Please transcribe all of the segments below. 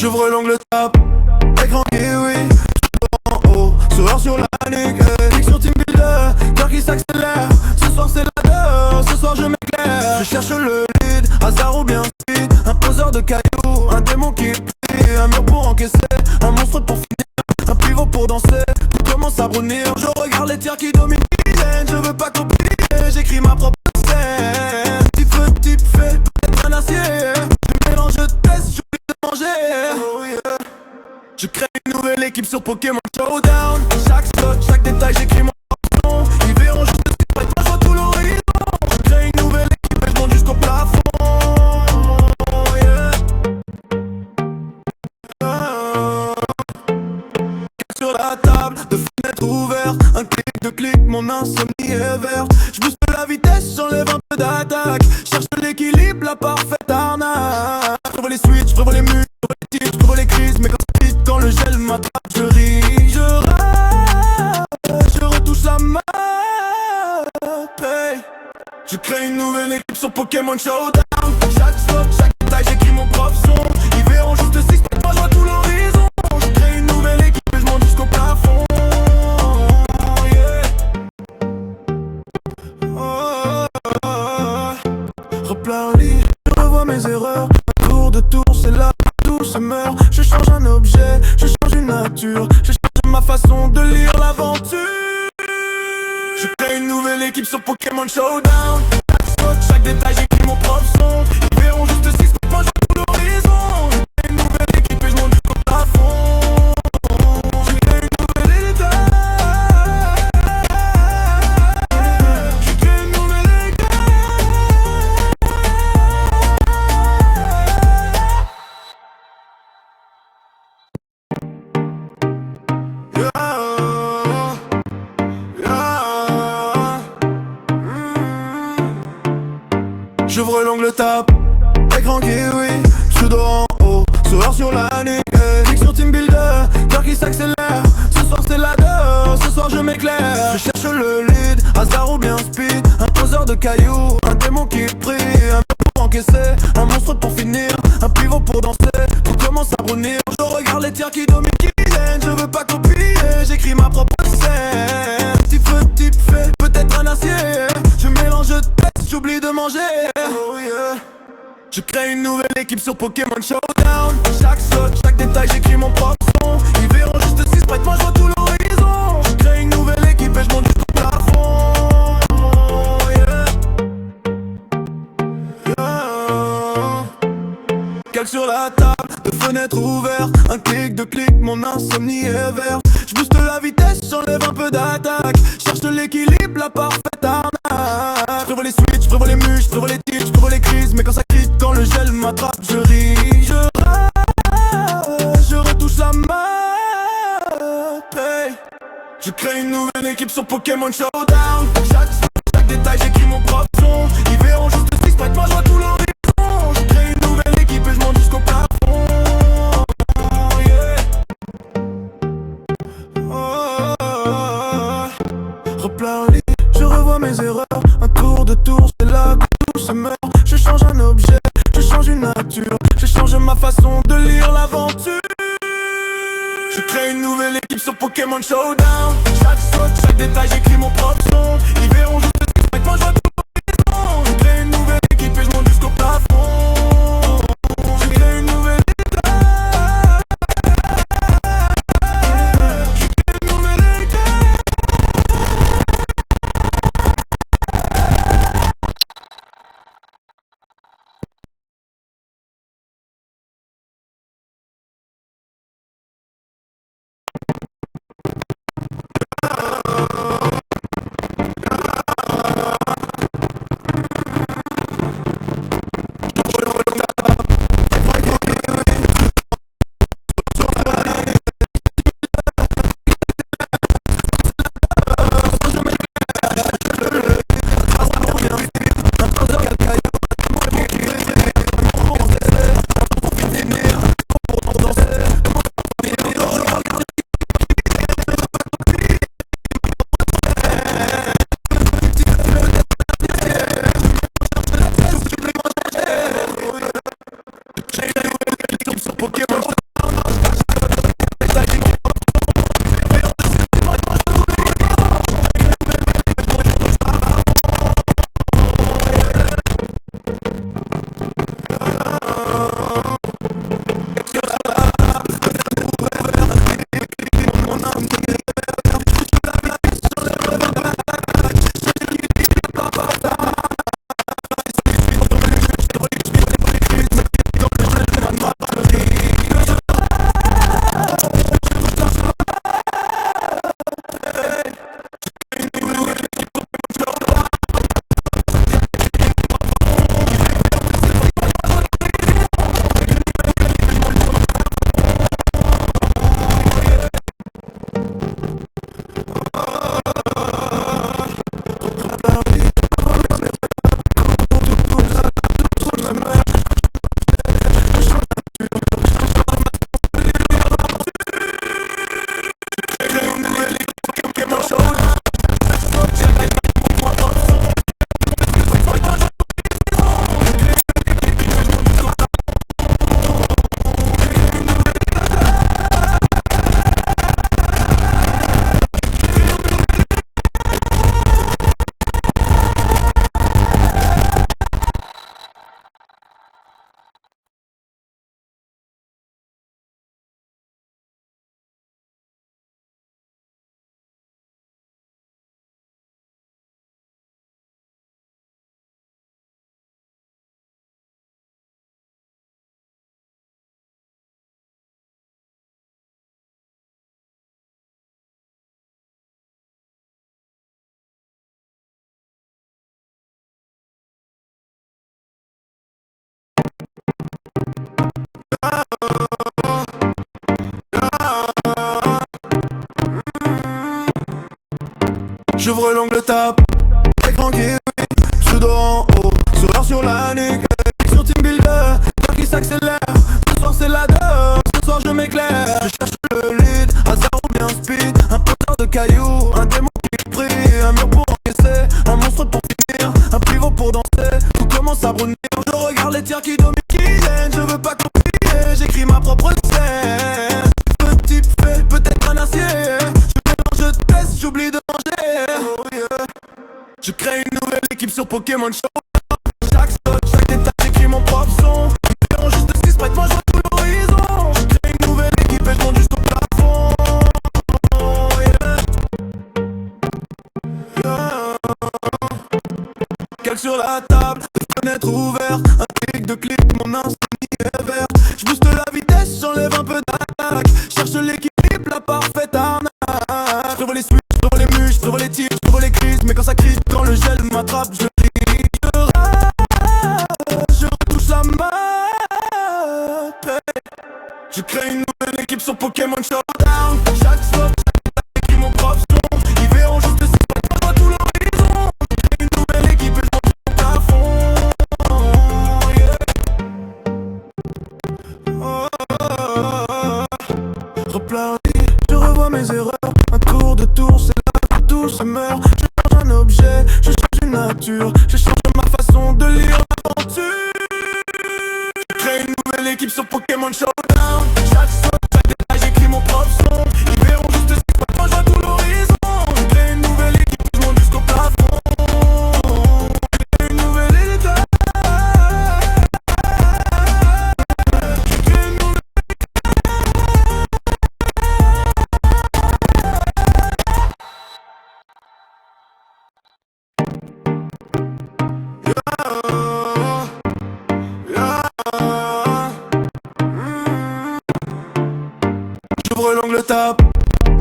J'ouvre l'angle tap, écran kiwi, en haut, sourire sur la nuque, clic sur Team Builder, cœur qui s'accélère. Ce soir c'est la dehors, ce soir je m'éclaire. Je cherche le lead, hasard ou bien speed, un poseur de cailloux, un démon qui plie, un mur pour encaisser, un monstre pour finir, un pivot pour danser. Tout commence à brunir, je regarde les tiers qui dominent. Je veux pas copier, j'écris ma propre scène. Type feu, type fait, peut-être un acier. Je mélange, je teste, j'oublie de manger. Oh yeah. Je crée une nouvelle équipe sur Pokémon Showdown. Chaque slot, chaque détail, j'écris mon nom. Ils verront juste ce qui moi je vois tout l'horizon. Je crée une nouvelle équipe et je monte jusqu'au plafond. Yeah. Sur la table, de fenêtres ouvertes, un clic de clic, mon insomnie est verte. Je booste la vitesse, j'enlève un peu d'attaque. Cherche l'équilibre, la parfaite arnaque. Je prévois les switches, je prévois les murs, je prévois les tirs, je prévois les crises. Mais quand ça vite, quand le gel m'attrape, je ris, je rate, je retouche la map. Hey. Je crée une nouvelle équipe sur Pokémon Showdown. Chaque slot, chaque détail, j'écris mon propre son. Ils verront juste 6 moi je vois tout l'horizon. Je crée une nouvelle équipe et je monte jusqu'au plafond. Replat au lit, je revois mes erreurs. Un tour de tour, c'est là que tout se meurt. Je change un objet, je change une nature. Je change ma façon de lire l'aventure. Je crée une nouvelle équipe sur Pokémon Showdown. Chaque détail, j'écris mon propre son. Ils verront juste 6 moi je vois tout l'horizon. Je crée une nouvelle équipe et je monte jusqu'au plafond. Je crée une nouvelle équipe. J'ouvre l'angle tap, écran kiwi, pseudo en haut, sourire sur la nuque, clic sur Team Builder, cœur qui s'accélère. Ce soir c'est la dehors, ce soir je m'éclaire. Je cherche le lead, hasard ou bien speed, un poseur de cailloux, un démon qui prie, un mur pour encaisser, un monstre pour finir, un pivot pour danser. Tout commence à brunir, je regarde les tiers qui dominent, qui viennent. Je veux pas copier, j'écris ma propre scène. Type feu, type fait, peut-être un acier. Je mélange, je teste, j'oublie de manger. Oh yeah. Je crée une nouvelle équipe sur Pokémon Showdown. Chaque slot, chaque détail, j'écris mon propre son. Ils verront juste 6 moi je vois tout l'horizon. Je crée une nouvelle équipe et je monte jusqu'au plafond. Yeah. Yeah. Calque sur la table, de fenêtres ouvertes, un clic de clic, mon insomnie est verte. Je booste la vitesse, j'enlève un peu d'attaque. Cherche l'équilibre, la parfaite arnaque. Je prévois les switches, je prévois les murs, je prévois les tirs, je prévois les crises. Mais quand ça crie, quand le gel m'attrape, je ris, je rate, je retouche la map. Hey. Je crée une nouvelle équipe sur Pokémon Showdown. Chaque détail, j'écris mon propre son. Ils verront juste 6 moi je vois tout l'horizon. Je crée une nouvelle équipe et je monte jusqu'au plafond. Replat au lit, je revois mes erreurs. Un tour de tour, c'est là que tout se meurt. Je change un objet, je change une nature. Je change ma façon de lire l'aventure. Je crée une nouvelle équipe sur Pokémon Showdown. Chaque slot, chaque détail, j'écris mon propre son. Ils verront juste ce qui moi je vois tout l'horizon. Je crée une nouvelle équipe et je monte jusqu'au plafond. Je crée une nouvelle équipe. Je crée une nouvelle équipe. Pokémon J'ouvre l'angle tape, écran qui oui, pseudo en haut, sourire sur la nuque, sur Team Builder, cœur qui s'accélère. Ce soir c'est la dehors, ce soir je m'éclaire. Je cherche le lead, hasard ou bien speed, un porteur de cailloux, un démon qui prie, un mur pour encaisser, un monstre pour finir, un pivot pour danser. Tout commence à brunir, je regarde les tirs qui dominent, qui viennent, je veux pas copier, j'écris ma propre scène. Petit fait, peut-être un acier, je mélange, je teste, j'oublie de manger. Oh yeah. Je crée une nouvelle équipe sur Pokémon Show. Chaque slot, chaque détail, j'écris mon propre son. Ils verront juste 6 prête-moi, je vois tout l'horizon. Je crée une nouvelle équipe et je monte jusqu'au plafond. Yeah. Yeah. Calque sur la table, fenêtre ouverte, un clic de clic, mon insomnie est verte. Je booste la vitesse, j'enlève un peu d'attaque. Cherche l'équilibre, la parfaite arnaque. Je prévois les switches, je prévois les muches, je prévois les tirs, je prévois les crises. Mais quand ça crie, quand le gel m'attrape, je ris. Je rage, je retouche la map. Je crée une nouvelle équipe sur Pokémon Showdown. Chaque slot, j'écris mon propre son. Ils verront juste si je vois tout l'horizon. Je crée une nouvelle équipe et je monte au plafond. Yeah. Oh, oh, oh, oh. Replaris, je revois mes erreurs. Un tour de tour, c'est là que tout se meurt. Je change un objet, je change une nature. Je change ma façon de lire l'aventure. Je crée une nouvelle équipe sur Pokémon Showdown. Chaque saut, chaque détail, j'écris mon propre son. Ils verront juste ce qui quand je vois tout l'horizon. Je crée une nouvelle équipe, je monte jusqu'au plafond. Je crée une nouvelle équipe. Je crée une nouvelle J'ouvre l'angle tape,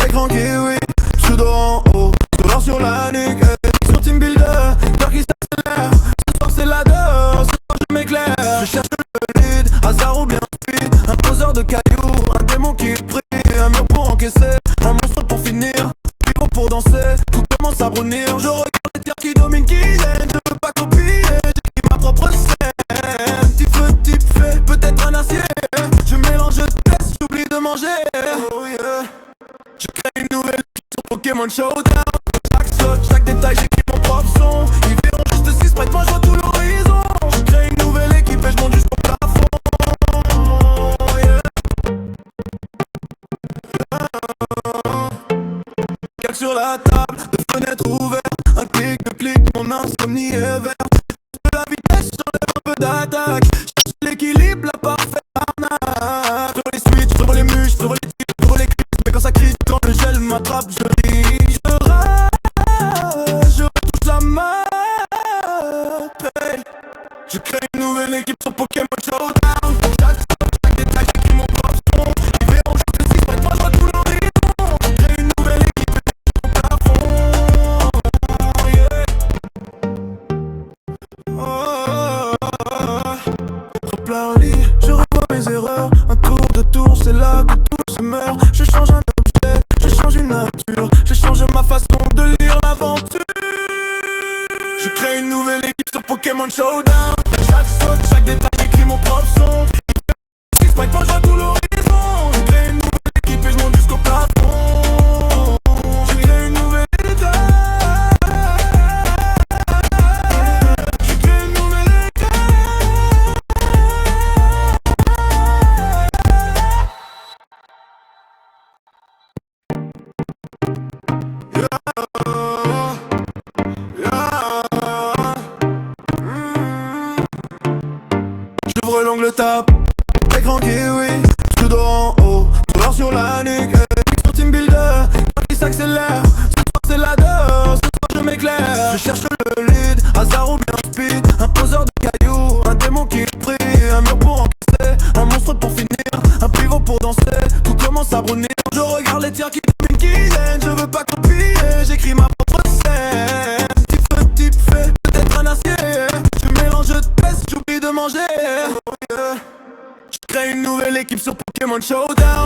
écran qui oui, pseudo en haut, sourire sur la nuque, sur Team Builder, cœur qui s'accélère. Ce soir c'est la dehors, ce soir je m'éclaire. Je cherche le lead, hasard ou bien speed, un poseur de cailloux, un démon qui prie, un mur pour encaisser, un monstre pour finir, pivot pour danser. Tout commence à brunir, je regarde les tirs qui dominent, qui viennent, je veux pas copier, j'écris ma propre scène. Petit fait, peut-être un acier, je mélange, je teste, j'oublie de manger. Oh yeah. Je crée une nouvelle équipe sur Pokémon Showdown. Chaque slot, chaque détail, j'écris mon propre son. Ils verront juste 6 prête-moi, je vois tout l'horizon. Je crée une nouvelle équipe et je monte jusqu'au plafond. Yeah. Calque sur la table, de fenêtre ouverte, un clic de clic, mon insomnie est verte. De la vitesse, j'enlève un peu d'attaque. Cherche l'équilibre, la parfaite arnaque. Je prévois les switches, je prévois les muches, je prévois les tirs, je prévois les crises. Mais quand ça crie, quand le gel m'attrape, je ris. Je rage, je retouche la map. Je crée une nouvelle équipe sur Pokémon Showdown. Chaque slot, chaque détail, j'écris mon propre son. Ils verront juste 6 prête-moi, je vois tout l'horizon. Je crée une nouvelle équipe et je monte au plafond. Yeah. Oh, oh, oh. Replaris, je revois mes erreurs. Un tour de tour, c'est là que tout se meurt. Je change un objet, je change une nature. Je change ma façon de lire l'aventure. Je crée une nouvelle équipe sur Pokémon Showdown. Chaque saut, chaque détail, j'écris mon propre son. Si je quand je vois tout l'horizon. Je crée une nouvelle équipe et je monte jusqu'au plafond. Je crée une nouvelle équipe. Je crée une nouvelle équipe. J'ouvre l'angle tape, écran qui oui, pseudo en haut, sourire sur la nuque, sur Team Builder, cœur qui s'accélère. Ce soir c'est la dehors, ce soir je m'éclaire. Je cherche le lead, hasard ou bien speed, un poseur de cailloux, un démon qui prie, un mur pour encaisser, un monstre pour finir, un pivot pour danser. Tout commence à brunir, je regarde les tirs qui dominent, qui viennent, je veux pas copier, j'écris ma propre scène. Petit fait, peut-être un acier, je mélange, je teste, j'oublie de manger. Oh yeah. Je crée une nouvelle équipe sur Pokémon Showdown.